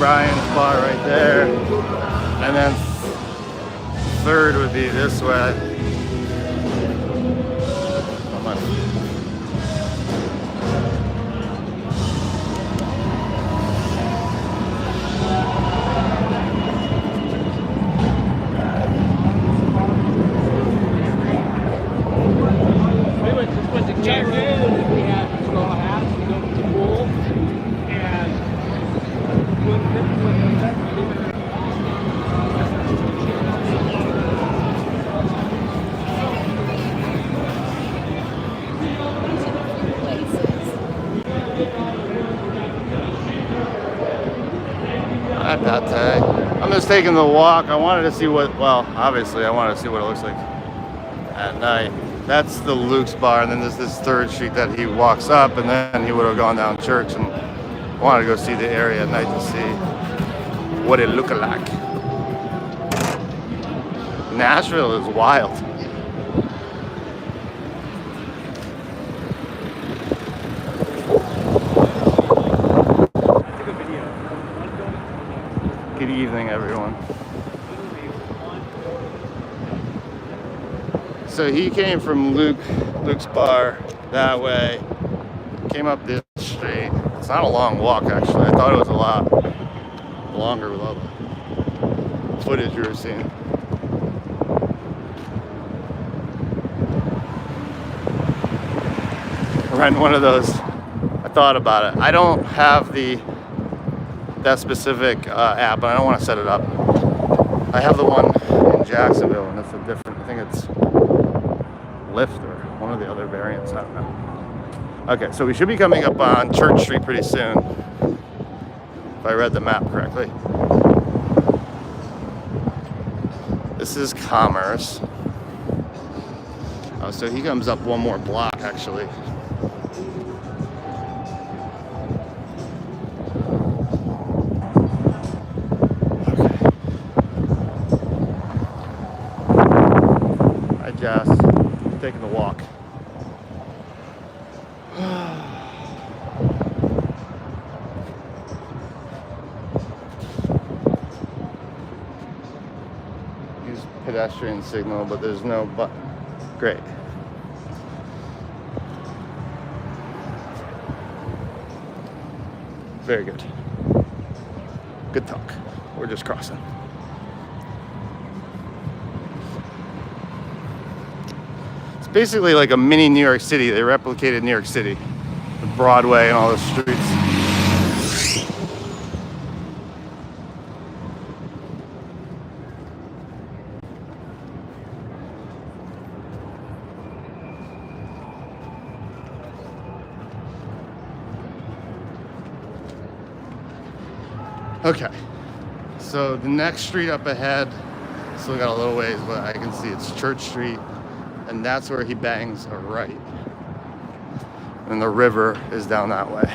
Bryan's bar right there. And then third would be this way. Come on. I'm just taking the walk. I wanted to see what, well, obviously I wanted to see what it looks like at night. That's the Luke's bar, and then there's this third street that he walks up, and then he would have gone down church, and I wanted to go see the area at night to see what it looked like. Nashville is wild. Good evening, everyone. So he came from Luke's bar that way, came up this street. It's not a long walk, actually. I thought it was a lot longer with all the footage you were seeing. Rent one of those. I thought about it. I don't have that specific app, but I don't want to set it up. I have the one in Jacksonville, and it's a different, I think it's Lyft or one of the other variants, I don't know. Okay, so we should be coming up on Church Street pretty soon, if I read the map correctly. This is Commerce. Oh, so he comes up one more block, actually. Just taking the walk. Use pedestrian signal, but there's no button. Great. Very good. Good talk. We're just crossing. Basically like a mini New York City. They replicated New York City with Broadway and all the streets. Okay, so the next street up ahead, still got a little ways, but I can see it's Church Street. And that's where he bangs a right. And the river is down that way.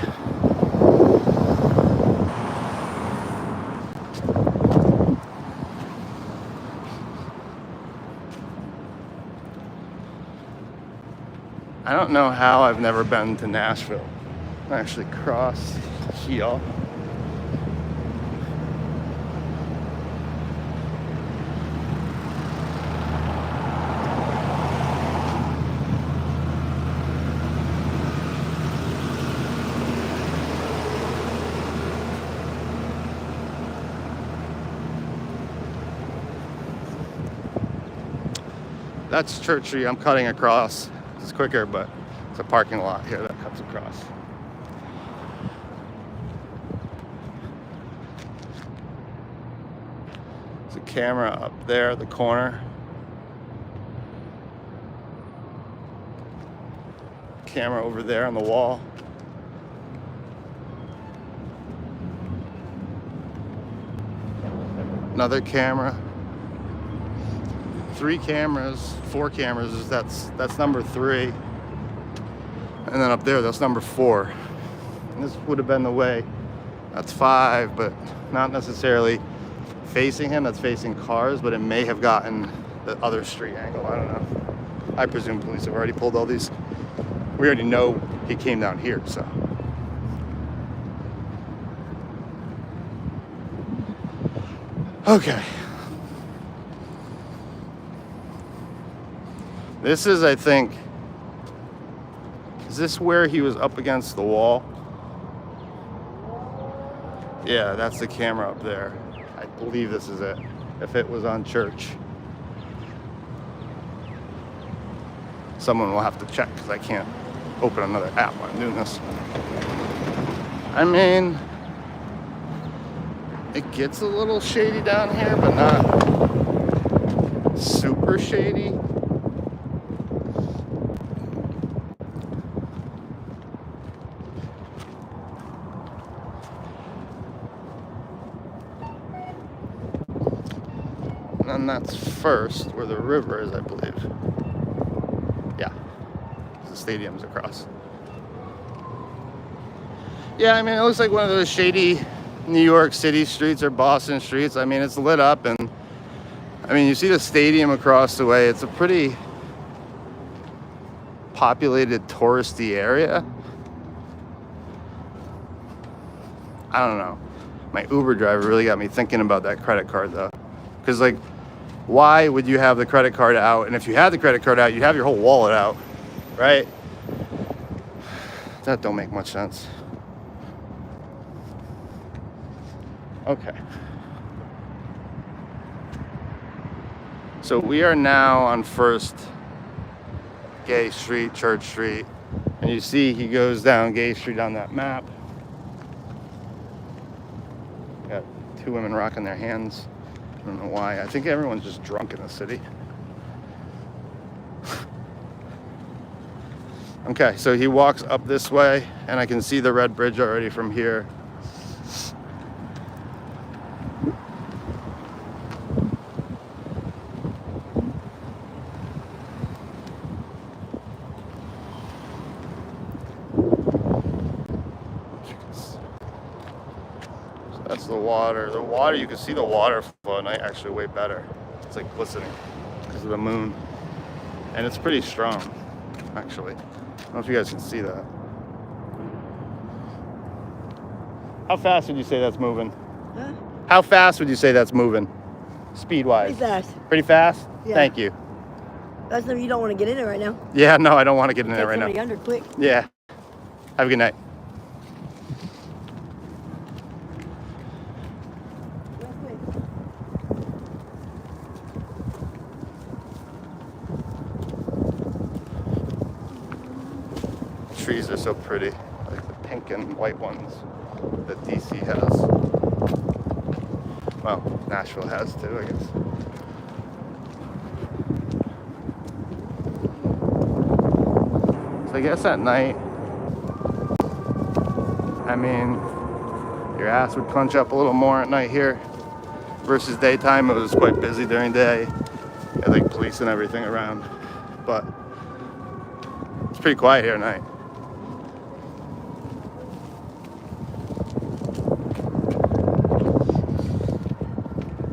I don't know how I've never been to Nashville. I actually crossed here. That's Church Street. I'm cutting across. It's quicker, but it's a parking lot here that cuts across. There's a camera up there at the corner. Camera over there on the wall. Another camera. 3 cameras, 4 cameras, that's number 3. And then up there, that's number 4. And this would have been the way. That's 5, but not necessarily facing him, that's facing cars, but it may have gotten the other street angle, I don't know. I presume police have already pulled all these. We already know he came down here, so. Okay. This is, I think, is this where he was up against the wall? Yeah, that's the camera up there. I believe this is it, if it was on Church. Someone will have to check because I can't open another app while I'm doing this. I mean, it gets a little shady down here, but not super shady. And that's First, where the river is, I believe. Yeah, the stadium's across. Yeah, I mean, it looks like one of those shady New York City streets or Boston streets. I mean, it's lit up, and I mean, you see the stadium across the way. It's a pretty populated, touristy area. I don't know. My Uber driver really got me thinking about that credit card, though. Because, like, why would you have the credit card out? And if you had the credit card out, you'd have your whole wallet out, right? That don't make much sense. Okay. So we are now on First, Gay Street, Church Street. And you see he goes down Gay Street on that map. Got two women rocking their hands. I don't know why. I think everyone's just drunk in the city. Okay, so he walks up this way, and I can see the red bridge already from here. That's the water. The water, you can see the water flow at night actually way better. It's like glistening because of the moon. And it's pretty strong, actually. I don't know if you guys can see that. How fast would you say that's moving? Huh? How fast would you say that's moving? Speed-wise? Pretty fast. Pretty fast? Yeah. Thank you. That's no, you don't want to get in it right now. Yeah, no, I don't want to get in there right now. Take somebody under quick. Yeah. Have a good night. Real quick. Trees are so pretty, like the pink and white ones that DC has. Well, Nashville has too, I guess. So I guess at night, I mean, your ass would punch up a little more at night here versus daytime. It was quite busy during the day. You had like police and everything around, but it's pretty quiet here at night.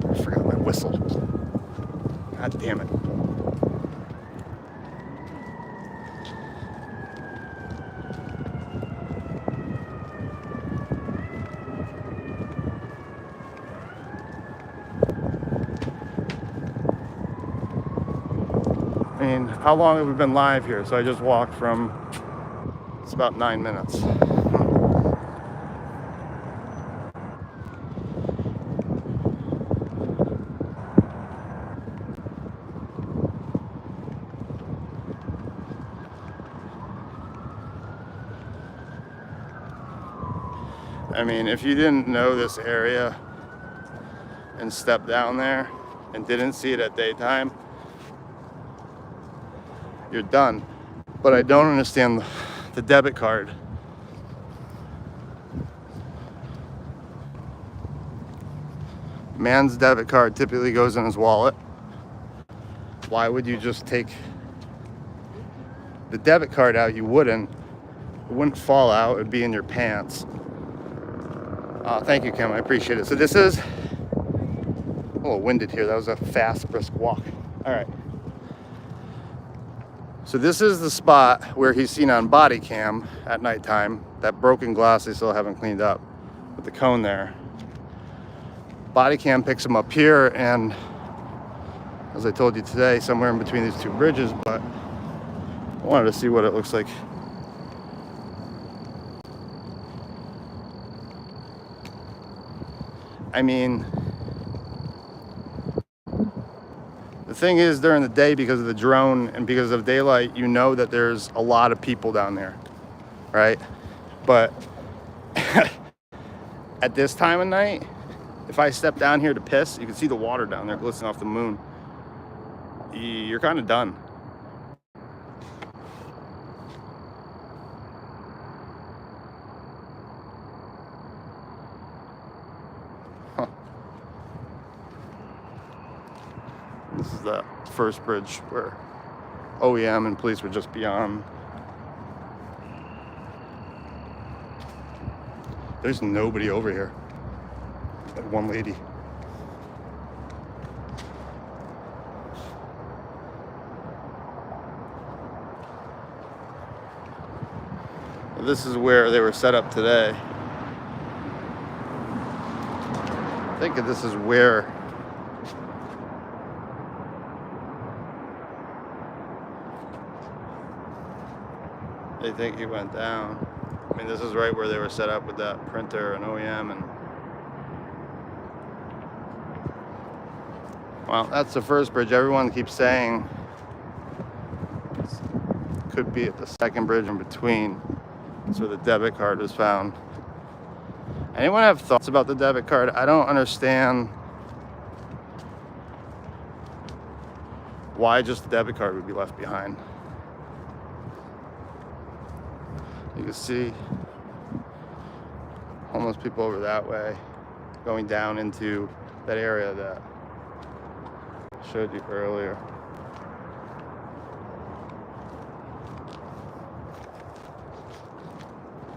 I forgot my whistle. God damn it. I mean, how long have we been live here? So I just walked from, it's about 9 minutes. I mean, if you didn't know this area and stepped down there and didn't see it at daytime, you're done. But I don't understand the debit card. Man's debit card typically goes in his wallet. Why would you just take the debit card out? You wouldn't. It wouldn't fall out. It would be in your pants. Thank you, Kim. I appreciate it. So this is a little winded here. That was a fast, brisk walk. All right. So this is the spot where he's seen on body cam at nighttime. That broken glass they still haven't cleaned up with the cone there. body cam picks them up here, and as I told you today, somewhere in between these two bridges, but I wanted to see what it looks like. I mean, the thing is, during the day, because of the drone and because of daylight, you know that there's a lot of people down there, right? But at this time of night, if I step down here to piss, you can see the water down there glistening off the moon. You're kind of done. Huh. This is the first bridge where OEM and police were just beyond. There's nobody over here. Like one lady. This is where they were set up today. I think this is where they think he went down. I mean, this is right where they were set up with that printer and OEM, and well, that's the first bridge. Everyone keeps saying it could be at the second bridge in between. That's where the debit card was found. Anyone have thoughts about the debit card? I don't understand why just the debit card would be left behind. You can see homeless people over that way going down into that area that I showed you earlier.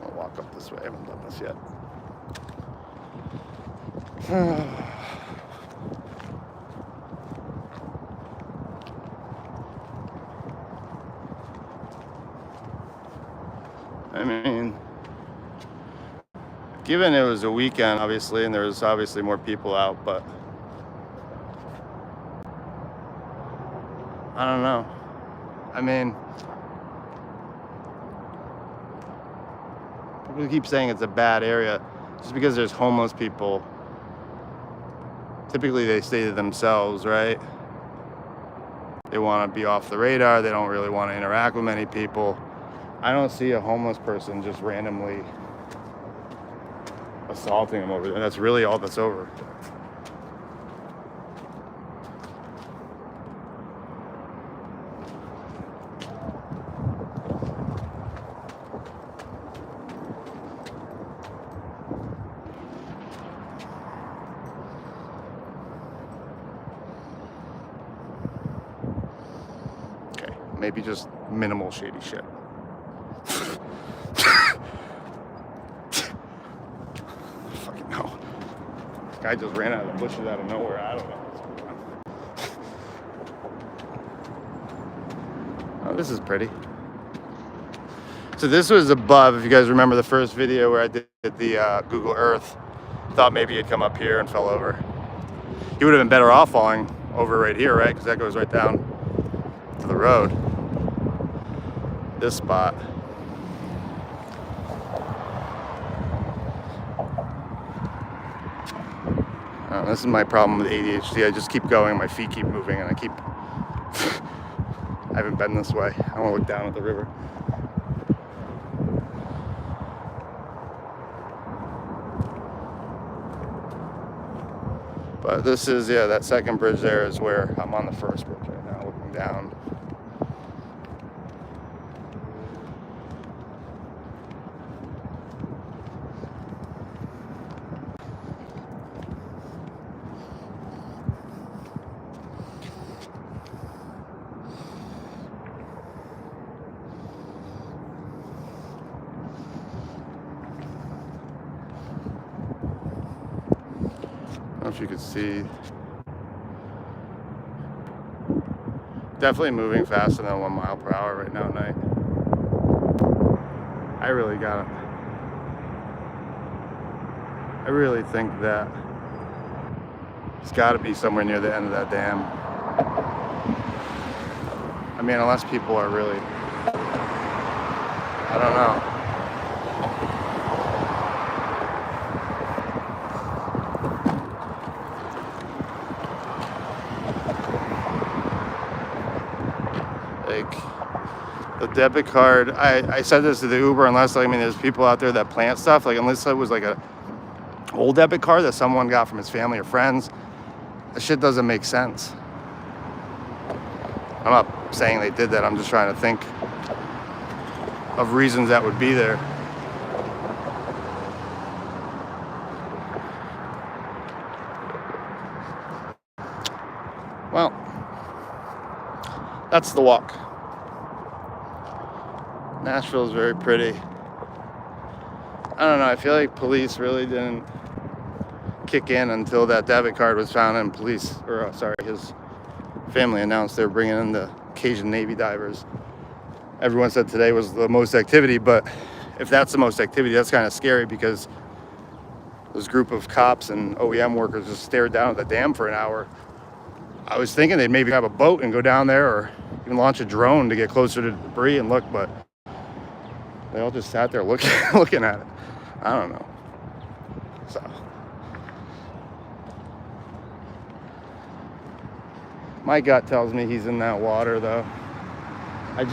I'll walk up this way. I haven't done this yet. I mean, given it was a weekend, obviously, and there was obviously more people out, but I don't know. I mean, people keep saying it's a bad area just because there's homeless people. Typically, they stay to themselves, right? They want to be off the radar. They don't really want to interact with many people. I don't see a homeless person just randomly assaulting them over there. That's really all that's over. Okay, maybe just minimal shady shit. Fucking no. This guy just ran out of the bushes out of nowhere. I don't know what's going on. Oh, this is pretty. So this was above, if you guys remember the first video where I did the Google Earth. Thought maybe he'd come up here and fell over. He would have been better off falling over right here, right? Because that goes right down to the road. This spot. This is my problem with ADHD. I just keep going, my feet keep moving, and I haven't been this way. I want to look down at the river. But this is, yeah, that second bridge there is where I'm on the first bridge right now, looking down. I don't know if you could see. Definitely moving faster than 1 mile per hour right now at night. I really think that It's got to be somewhere near the end of that dam. I mean, unless people are really, I don't know. Like, the debit card, I said this to the Uber, unless, I mean, there's people out there that plant stuff, like, unless it was like a old debit card that someone got from his family or friends, that shit doesn't make sense. I'm not saying they did that, I'm just trying to think of reasons that would be there. Well, that's the walk. Nashville is very pretty. I don't know, I feel like police really didn't kick in until that debit card was found, and his family announced they were bringing in the Cajun Navy divers. Everyone said today was the most activity, but if that's the most activity, that's kind of scary, because this group of cops and OEM workers just stared down at the dam for an hour. I was thinking they'd maybe have a boat and go down there, or even launch a drone to get closer to the debris and look, but they all just sat there looking at it. I don't know. So, my gut tells me he's in that water, though. I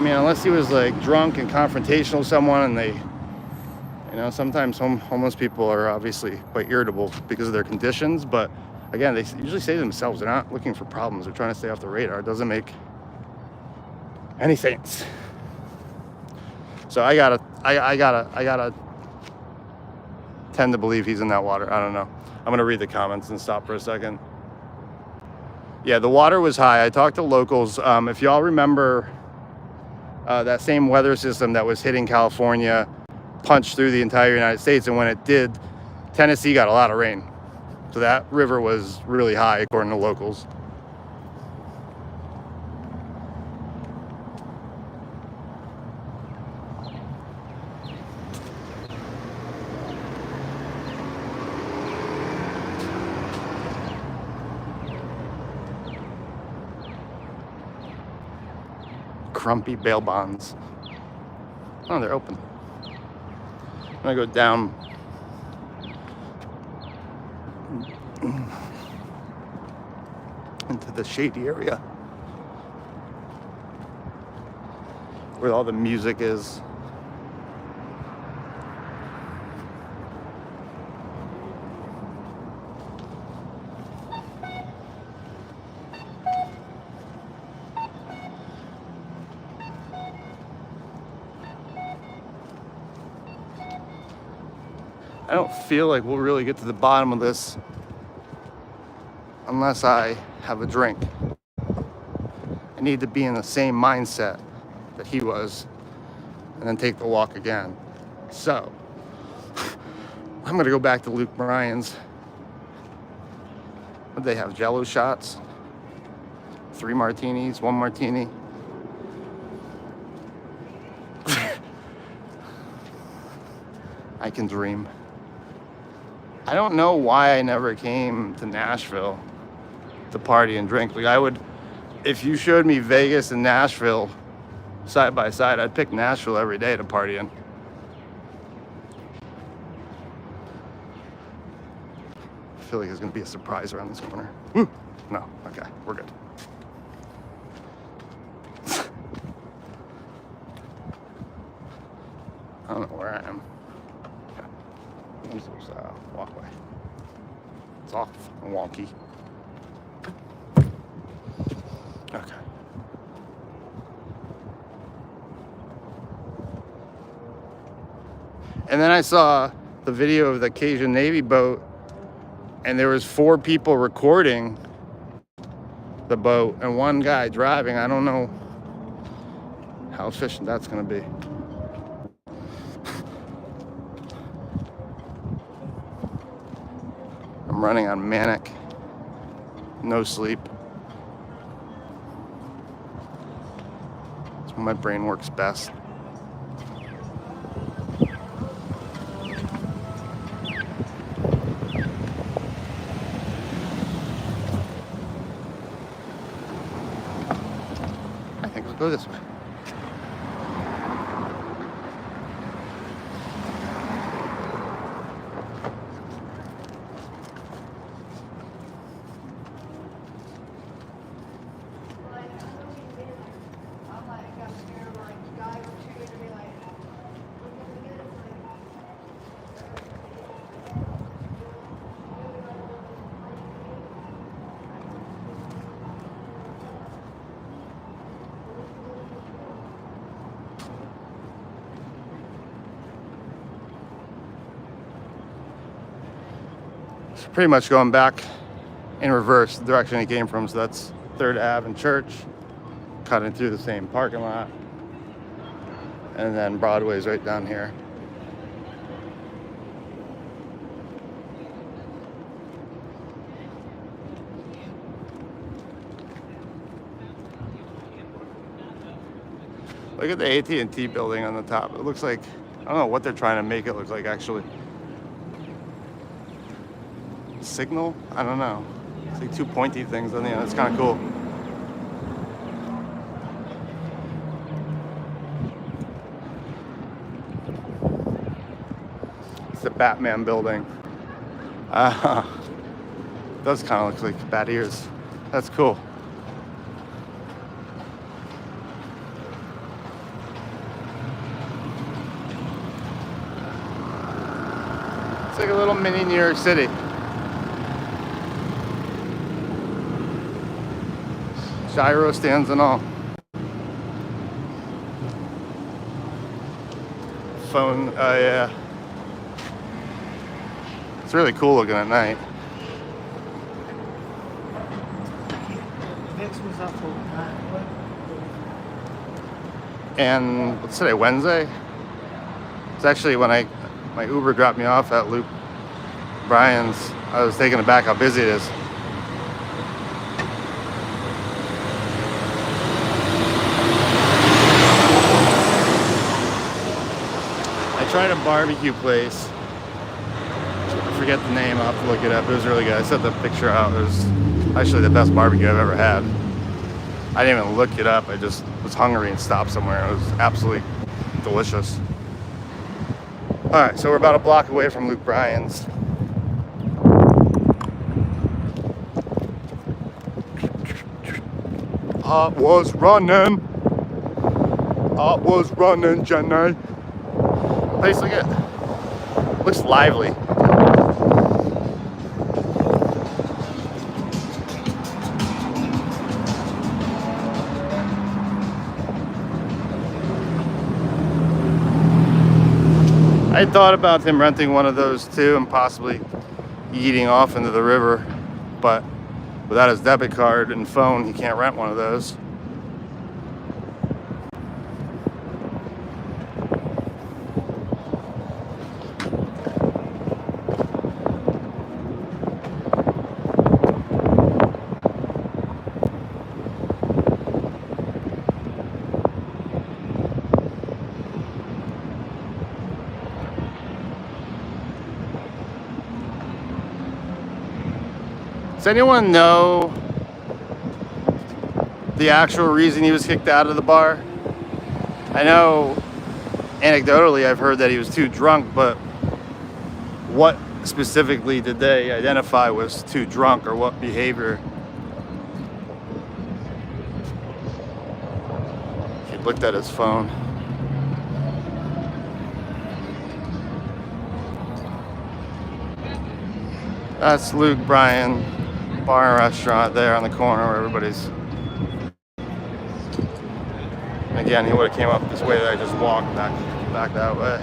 mean, unless he was like drunk and confrontational with someone, and they, you know, sometimes homeless people are obviously quite irritable because of their conditions, but again, they usually say to themselves, they're not looking for problems, they're trying to stay off the radar. It doesn't make any sense. So I gotta tend to believe he's in that water. I don't know. I'm gonna read the comments and stop for a second. Yeah, the water was high. I talked to locals. If y'all remember, that same weather system that was hitting California punched through the entire United States, and when it did, Tennessee got a lot of rain. So that river was really high, according to locals. Crumpy bail bonds. Oh, they're open. I'm gonna go down into the shady area where all the music is. I don't feel like we'll really get to the bottom of this unless I have a drink. I need to be in the same mindset that he was, and then take the walk again. So, I'm gonna go back to Luke Bryan's. What do they have, Jello shots? 3 martinis, 1 martini. I can dream. I don't know why I never came to Nashville to party and drink. Like, I would, if you showed me Vegas and Nashville side by side, I'd pick Nashville every day to party in. I feel like there's gonna be a surprise around this corner. Woo! No, okay, we're good. I don't know where I am. Where's this walkway? It's all wonky. Okay. And then I saw the video of the Cajun Navy boat, and there was 4 people recording the boat and 1 guy driving. I don't know how efficient that's gonna be. I'm running on manic, no sleep. It's when my brain works best. Go this way. Pretty much going back in reverse the direction he came from. So that's 3rd Ave and Church, cutting through the same parking lot. And then Broadway's right down here. Look at the AT&T building on the top. It looks like, I don't know what they're trying to make it look like actually. Signal? I don't know. It's like 2 pointy things on the end. It's kind of cool. It's the Batman building. Does kind of look like bat ears. That's cool. It's like a little mini New York City. Gyro stands and all. Phone, yeah. It's really cool looking at night. And what's today, Wednesday? It's actually when my Uber dropped me off at Luke Bryan's. I was taken aback how busy it is. I tried a barbecue place. I forget the name, I'll have to look it up. It was really good. I sent the picture out. It was actually the best barbecue I've ever had. I didn't even look it up. I just was hungry and stopped somewhere. It was absolutely delicious. Alright, so we're about a block away from Luke Bryan's. I was running, Jenny. Place, look at it. Looks lively. I thought about him renting one of those too and possibly eating off into the river, but without his debit card and phone, he can't rent one of those. Does anyone know the actual reason he was kicked out of the bar? I know anecdotally I've heard that he was too drunk, but what specifically did they identify was too drunk, or what behavior? He looked at his phone. That's Luke Bryan bar and restaurant there on the corner where everybody's. Again, he would have came up this way that I just walked back that way.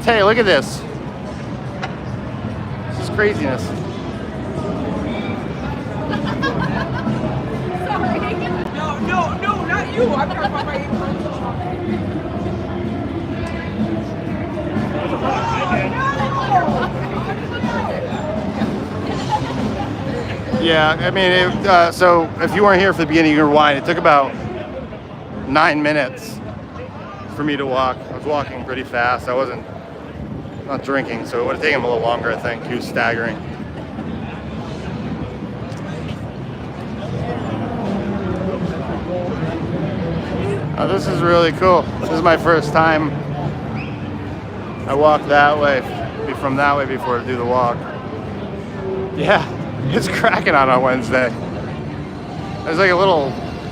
Pate, look at this. This is craziness. No, not you. I'm talking about my Yeah, I mean, so if you weren't here for the beginning, you rewind. It took about 9 minutes for me to walk. I was walking pretty fast. I wasn't not drinking, so it would have taken him a little longer, I think. He was staggering. this is really cool. This is my first time. I walked that way, from that way before to do the walk. Yeah, it's cracking on a Wednesday. There's like a little,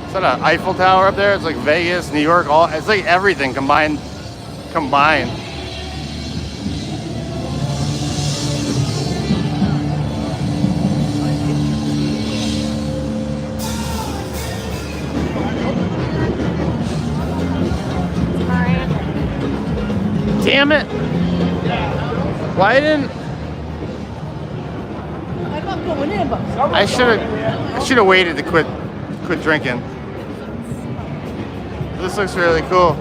is that an Eiffel Tower up there? It's like Vegas, New York, all, it's like everything combined. Damn it! Why didn't I'm not going in, but I should have waited to quit drinking. This looks really cool.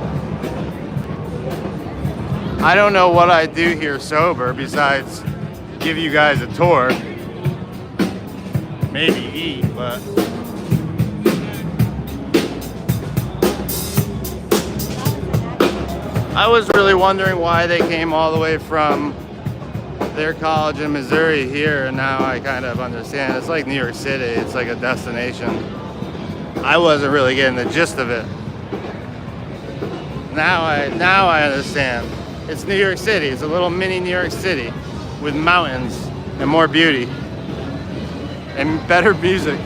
I don't know what I do here sober besides give you guys a tour. Maybe eat, but I was really wondering why they came all the way from their college in Missouri here, and now I kind of understand. It's like New York City. It's like a destination. I wasn't really getting the gist of it. Now I understand. It's New York City. It's a little mini New York City with mountains and more beauty and better music.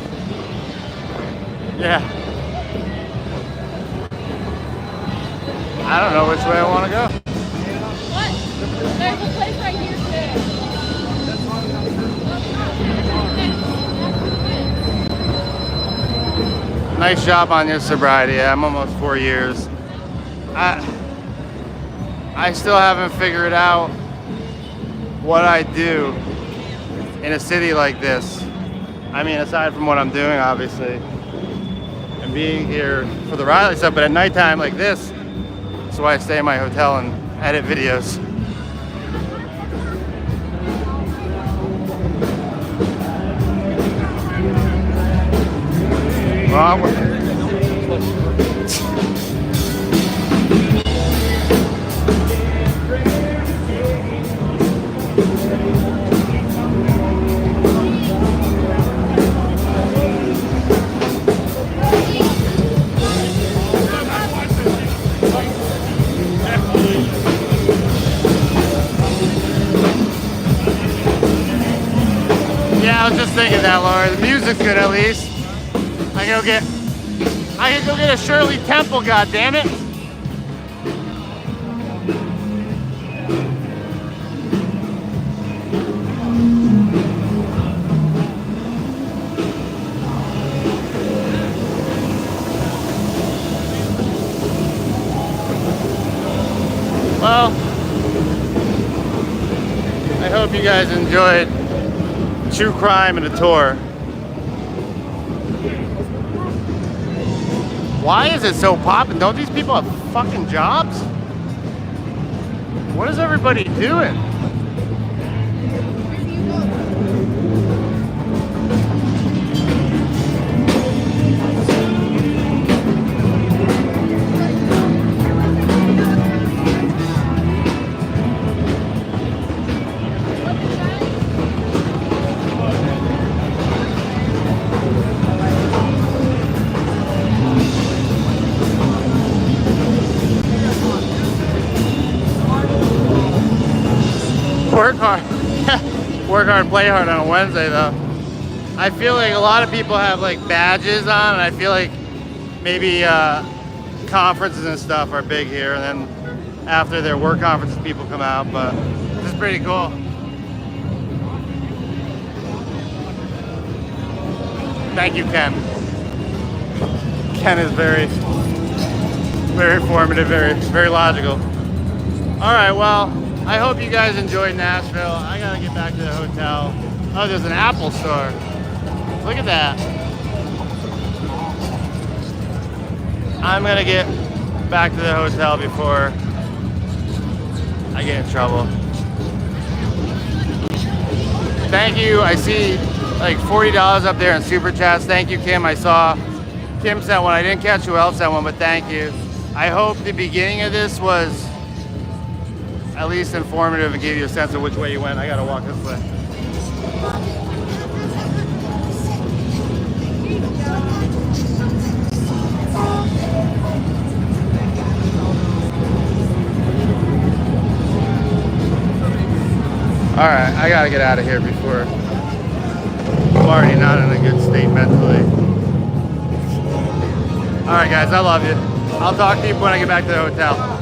Yeah. I don't know which way I want to go. What? There's a place right here too. Nice job on your sobriety. I'm almost 4 years. I still haven't figured out what I do in a city like this. I mean, aside from what I'm doing, obviously, and being here for the Riley stuff, but at nighttime like this, that's why I stay in my hotel and edit videos. Wrong way. Yeah, I was just thinking that, Laura. The music's good at least. I can go get a Shirley Temple, goddammit. Well, I hope you guys enjoyed True Crime and a tour. Why is it so poppin'? Don't these people have fucking jobs? What is everybody doing? Work hard. Work hard, play hard on a Wednesday though. I feel like a lot of people have like badges on, and I feel like maybe conferences and stuff are big here, and then after their work conferences people come out, but this is pretty cool. Thank you, Ken. Ken is very informative, very logical. All right, well, I hope you guys enjoyed Nashville. I gotta get back to the hotel. Oh, there's an Apple store. Look at that. I'm gonna get back to the hotel before I get in trouble. Thank you. I see like $40 up there in Super Chats. Thank you, Kim. I saw Kim sent one. I didn't catch who else sent one, but thank you. I hope the beginning of this was at least informative and gave you a sense of which way you went. I gotta walk this way. Alright, I gotta get out of here before I'm already not in a good state mentally. Alright guys, I love you. I'll talk to you when I get back to the hotel.